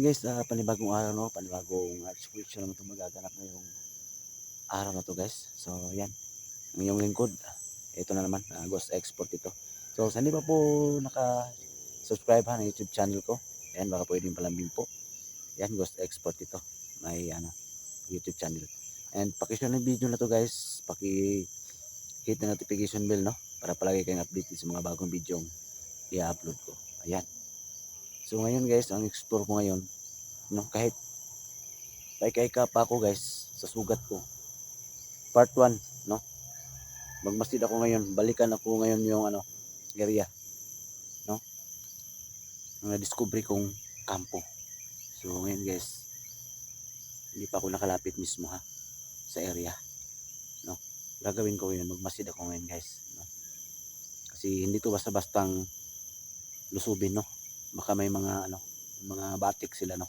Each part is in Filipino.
guys, panibagong araw no, panibagong exploration naman itong magaganap ngayong araw na to guys. So yan, ang inyong lingkod. Ito na naman, Ghost Export ito. So sa hindi pa po naka-subscribe ha ng YouTube channel ko, yan baka pwedeng palambing po. Yan, Ghost Export ito. May YouTube channel. And pakishare ng video na to guys, paki-hit na notification bell no, para palagi kayong updated sa mga bagong video i-upload ko. Ayan. So ngayon guys, ang explore ko ngayon, no, kahit paika-ika pa ako guys sa sugat ko. Part 1, no. Magmasid ako ngayon, balikan ako ngayon yung area, no. Ang na-discover kong kampo. So ngayon guys, hindi pa ako nakalapit mismo ha sa area, no. Gagawin ko yun, magmasid ako ngayon guys, no. Kasi hindi to basta-bastang lusubin, no. Baka may mga mga batik sila, no.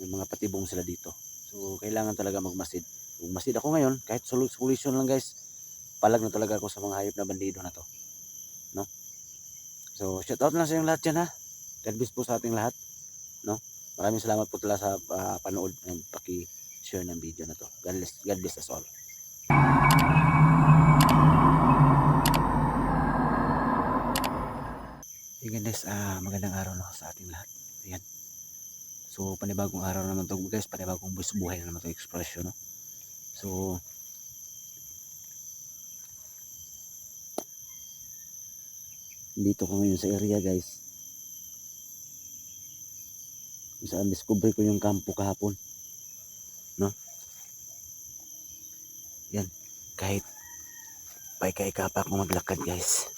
May mga patibong sila dito. So kailangan talaga magmasid. Magmasid ako ngayon, kahit solution lang guys. Palag na talaga ako sa mga hayop na bandido na to, no. So shout out lang sa inyong lahat dyan ha. God bless po sa ating lahat, no. Maraming salamat po talaga sa panood and paki-share ng video na to. God bless us all. Hey guys, magandang araw no sa ating lahat. Ayan. So panibagong araw naman to guys, panibagong buhay na naman to expression, no. So dito ko ngayon sa area guys, kung saan discover ko yung kampo kahapon, no. Yan, kahit paika-ika pa ako maglakad guys,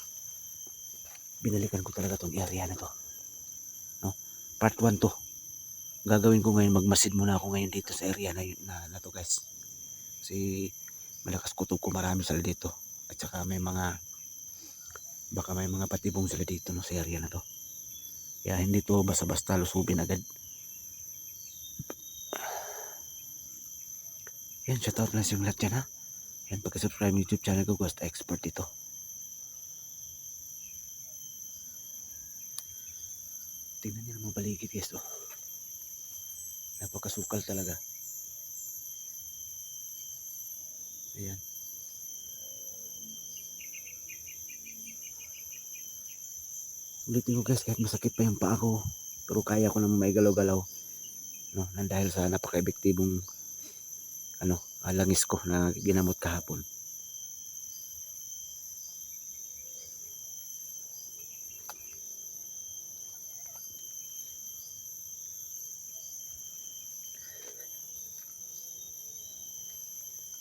binalikan ko talaga tong area na to, no. Part 1 to. Gagawin ko ngayon, magmasid muna ako ngayon dito sa area na to guys. Kasi malakas kutob ko, marami sila dito. At saka baka may mga patibong sila dito no, sa area na to. Kaya hindi to basta-basta lusubin agad. Yan, shoutout na sa lahat dyan ha. Yan, pagka-subscribe ng YouTube channel ko, Ghost Export ito. Tingnan niyo naman paligid guys, oh. Napakasukal talaga. Ayan. Ulitin ko guys, kahit masakit pa yung paa ko, pero kaya ko naman maigalaw-galaw, no, nang dahil sa napaka-epektibong langis ko na ginamot kahapon.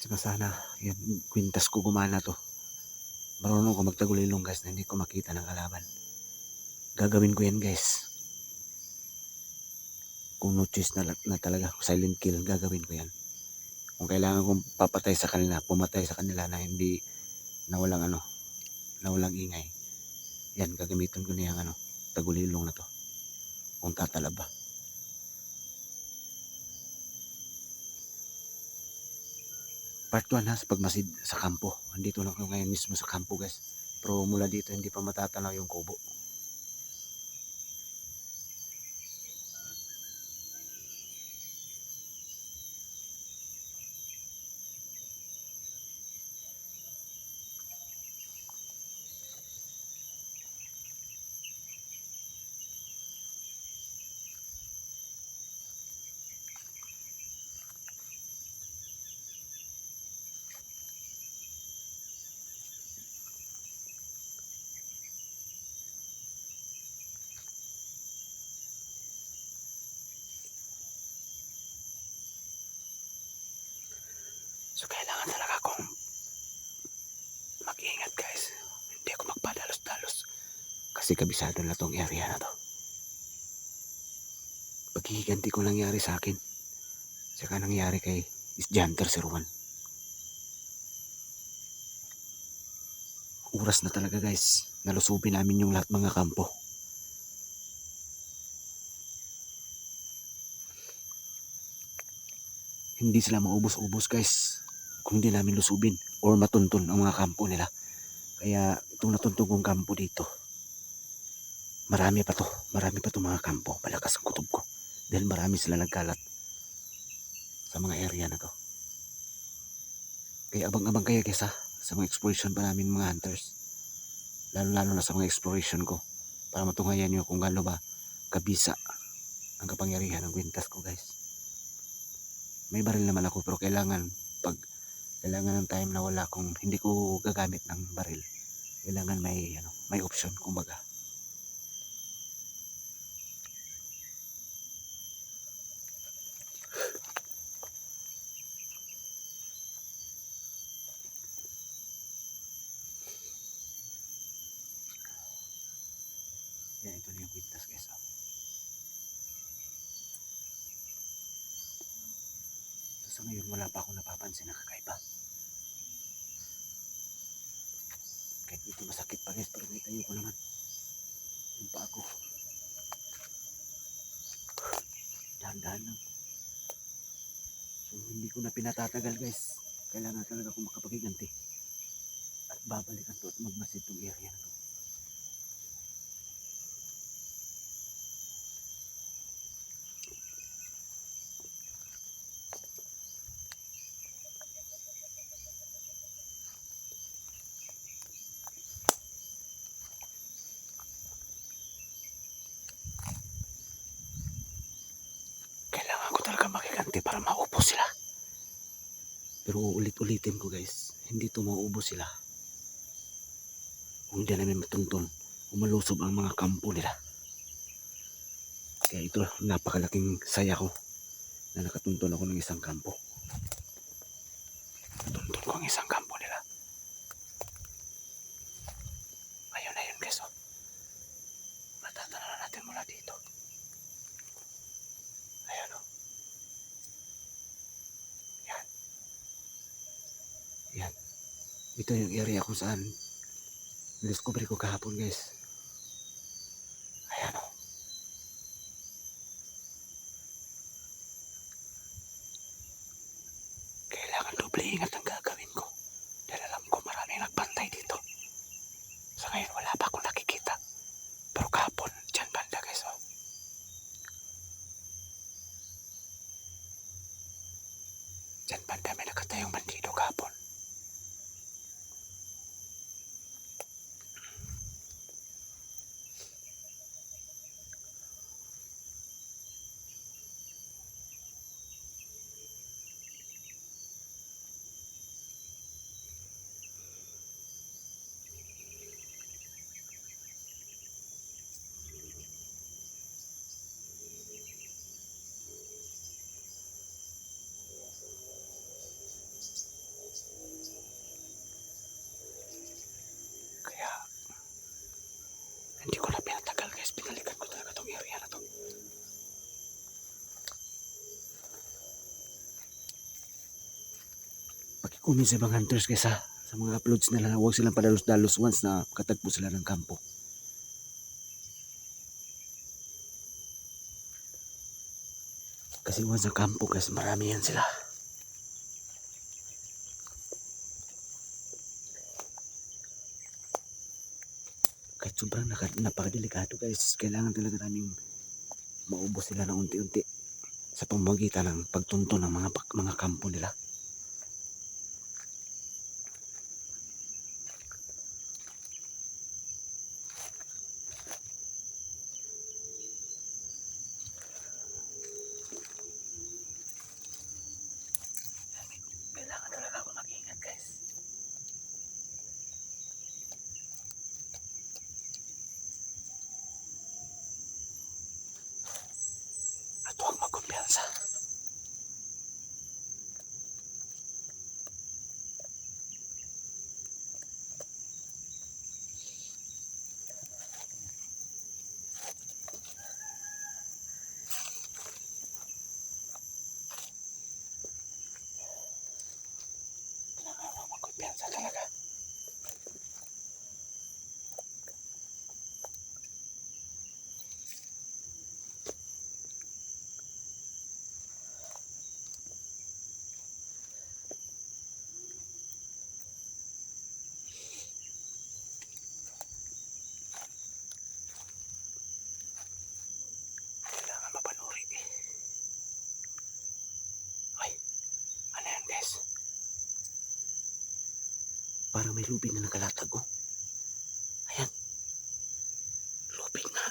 Saka sana yan, kwintas ko gumana to. Marunong ko magtagulilong guys na hindi ko makita ng kalaban. Gagawin ko yan guys. Kung no choice na talaga, silent kill, gagawin ko yan. Kung kailangan kong papatay sa kanila, pumatay sa kanila na hindi na walang ingay. Yan, gagamitin ko na yung tagulilong na to. Kung tatalaba. Part 1 ha, sa pagmasid sa kampo. Andito lang ako ngayon mismo sa kampo guys. Pero mula dito hindi pa matatanaw yung kubo. So kailangan talaga akong mag-ingat guys. Hindi ako magpadalos-dalos. Kasi kabisado na tong area na to. Paghihiganti ko nangyari sa akin. Saka nangyari kay Isjanter si Ruan. Oras na talaga guys. Nalusubin namin yung lahat mga kampo. Hindi sila maubos-ubos guys kung hindi namin lusubin or matuntun ang mga kampo nila. Kaya itong natuntun kong kampo dito, marami pa to mga kampo. Malakas ang kutob ko. dahil marami sila nagkalat sa mga area na to. Kaya abang-abang kayo kesa sa mga exploration pa namin mga hunters, lalo na sa mga exploration ko, para matunghayan nyo kung gaano ba kabisa ang kapangyarihan ng kwintas ko guys. May baril naman ako, pero kailangan ng time na wala kung hindi ko gagamit ng baril, kailangan may option kumbaga. Yan, ito na yung kwintas guys. Sa ngayon wala pa akong napapansin na kakaiba. Kahit dito masakit pa guys, pero may tayo ko naman yung pa ako. Dahan-dahan lang. So hindi ko na pinatatagal guys, kailangan talaga akong makapagiganti at babalikan to at magmasid tong area na to. Kailangan ko talaga makiganti para maubos sila. Pero ulit-ulitin ko guys, hindi to maubos sila kung hindi namin matuntun o malusob ang mga kampo nila. Kaya ito, napakalaking saya ko na nakatuntun ako ng isang kampo. Tuntun ko ang isang kampo nila. Ayun na yun guys, oh. Matatala na natin mula dito. Ayan, oh. Yan. Yan. Ito yung area kung saan discovery ko kahapon guys. Ayan, oh. Kailangan doble ingat ang gagawin ko dahil alam ko maraming nagbantay dito. Sa ngayon wala pa akong nakikita, pero kahapon dyan banda guys, oh. Dyan banda may nakatayong bandido kahapon. Kaya hindi ko na pinatagal guys, pinalikan ko talaga tong area na to. Pakikumin sa ibang hunters guys ha, sa mga uploads nila na huwag silang padalos-dalos once na katagpo sila ng kampo. Kasi once sa kampo guys, marami yan sila. Kahit sobrang napakadelikado guys, kailangan talaga namin maubos sila ng unti-unti sa pamamagitan ng pagtunto ng mga kampo nila. Kailangan talaga ako mag-ingat guys. At huwag magkumpiyansa. Kailangan huwag magkumpiyansa talaga. Parang may lupin na nakalatag oh. Ayan. Lupin nga.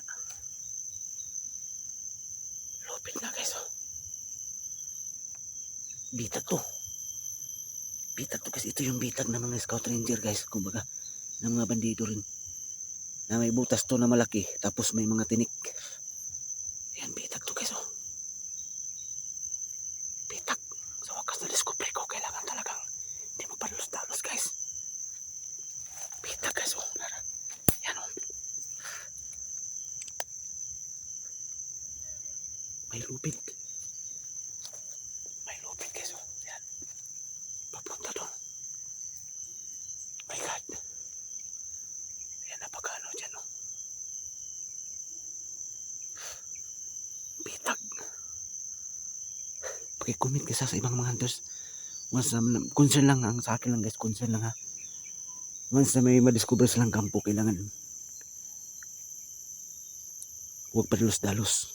Lupin nga guys oh. Bitag to. Bitag to kasi ito yung bitag ng mga scout ranger guys. Kumbaga ng mga bandido rin. Na may butas to na malaki. Tapos may mga tinik. Ayan bitag to guys oh. Bitag. Sa wakas na discovery ko. Kailangan talagang hindi mo padalos-dalos guys. Bitag guys oh. Ayan oh. May lupit. May lupit guys oh. Ayan. Papunta doon. My God. Ayan napakano dyan oh. Bitag. Paki-comment ka sa ibang mga hunters. Once na, concern lang ang sa akin lang guys. Concern lang ha. Once na may madiscover silang kampo, kailangan huwag padalos-dalos.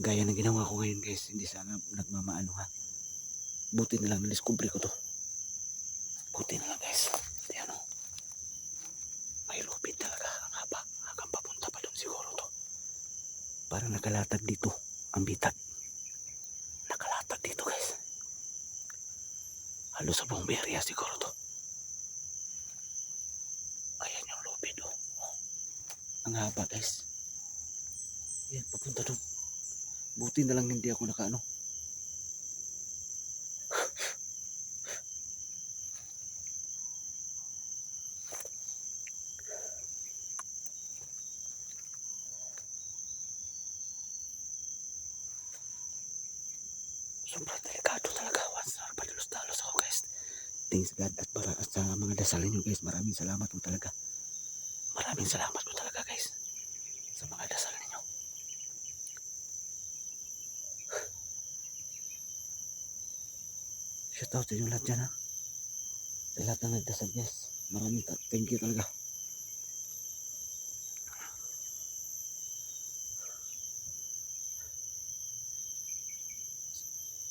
Gaya ng ginawa ko ngayon guys. Hindi sana nagmamaano ha. Buti na lang na-discover ko to. Buti na lang guys. Ayan o. May lupit talaga. Ang haba. Hanggang papunta pa doon siguro to. Parang nakalatag dito. Ang bitag. Nakalatag dito guys. Halos sa buong area siguro to. Ayan yung lupit o. Oh. Ang haba guys. Ayan papunta doon. Buti na lang hindi ako nakaano. Sobrang delikado talaga once na padalos-dalos ako guys. Thanks God at para at sa mga dasal niyo guys. Maraming salamat po talaga. Maraming salamat po talaga guys. Sa mga dasal ninyo. Shout out sa inyo lahat dyan ha. Sa lahat ng nagdasal guys. Maraming thank you talaga.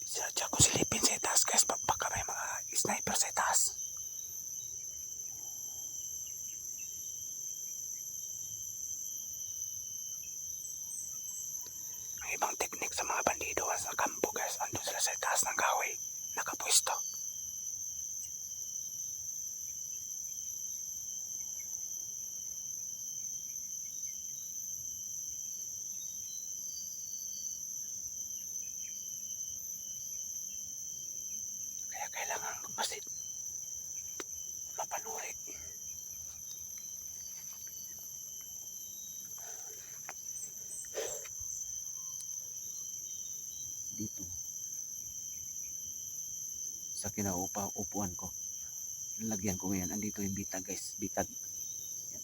Sadya ko silipin sa itaas guys. Baka may mga sniper sa itaas. Ang ibang teknik sa mga bandido sa kampo guys. Andun sila sa itaas ng kahoy. Nakapwesto. Kaya kailangan magmasid. Mapanuri. Dito. Sa upuan ko. Lalagyan ko ngayon. Andito yung bitag guys. Bitag. Yan.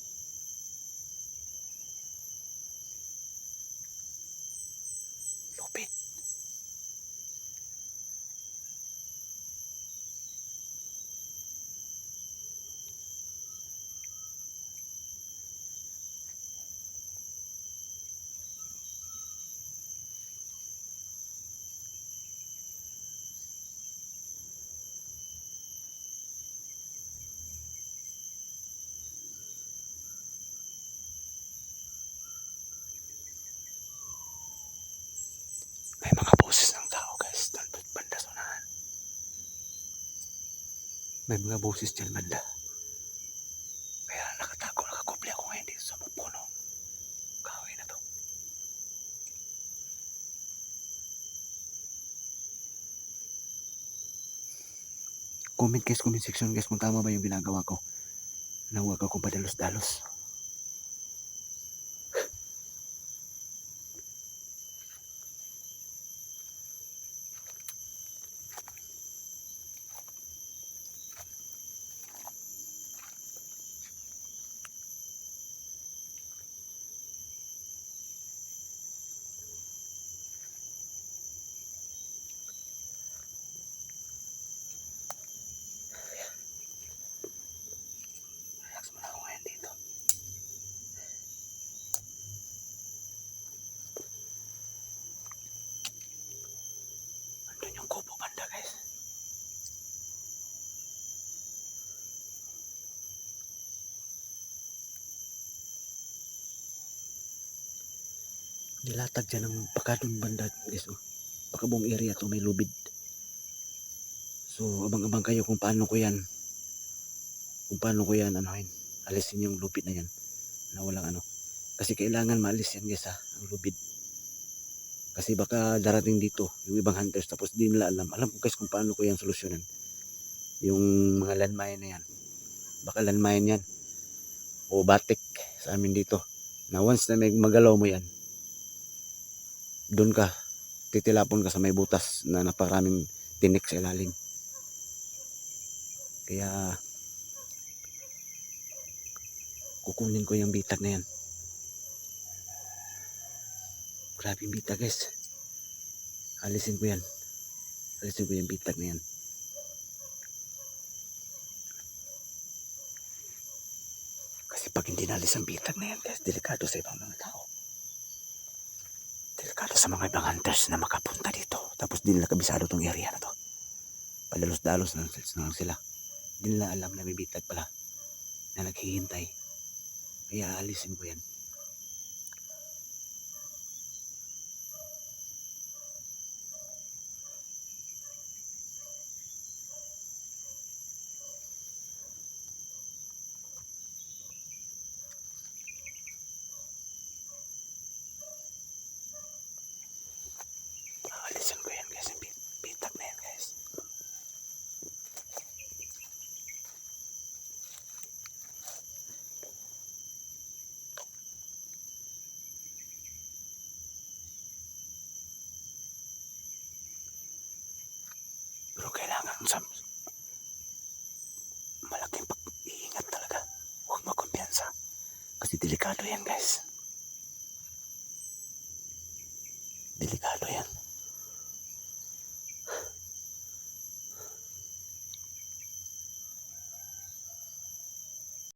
Lupit. May mga boses ng tao guys. Doon banda sa unahan. May mga boses dyan banda. Kaya nakakubli ako ngayon dito sa puno. Kahoy na to. Comment guys, comment section guys kung tama ba yung ginagawa ko. Na huwag akong padalos-dalos. Relax muna ako ngayon dito. Nilatag dyan ng bakadong banda guys oh. Baka buong area to may lubid. So abang-abang kayo kung paano ko yan. Kung paano ko yan anuhin. Alisin yung lubid na yan. Na walang ano. Kasi kailangan maalis yan guys ha. Ang lubid. Kasi baka darating dito yung ibang hunters tapos di nila alam. Alam ko guys kung paano ko yan solusyonan. Yung mga landmine na yan. Baka landmine yan. O batik sa amin dito. Na once na may magalaw mo yan. Doon ka. Titilapon ka sa may butas na naparaming tinik sa ilalim. Kaya kukunin ko yung bitag na yan. Grabe yung bitag guys. Alisin ko yan. Alisin ko yung bitag na yan. Kasi pag hindi nalis ang bitag na yan guys, delikado sa ibang mga tao. Delikado sa mga ibang hunters na makapunta dito. Tapos di nila kabisado tong area na to. Padalos-dalos na sila. Di nila alam na may bitag pala na naghihintay. Kaya alisin ko yan. Alisin ko yan guys. Yung bitag na yan guys. Pero kailangan sa malaking pag-iingat talaga. Huwag makumpiyansa. Kasi delikado yan guys.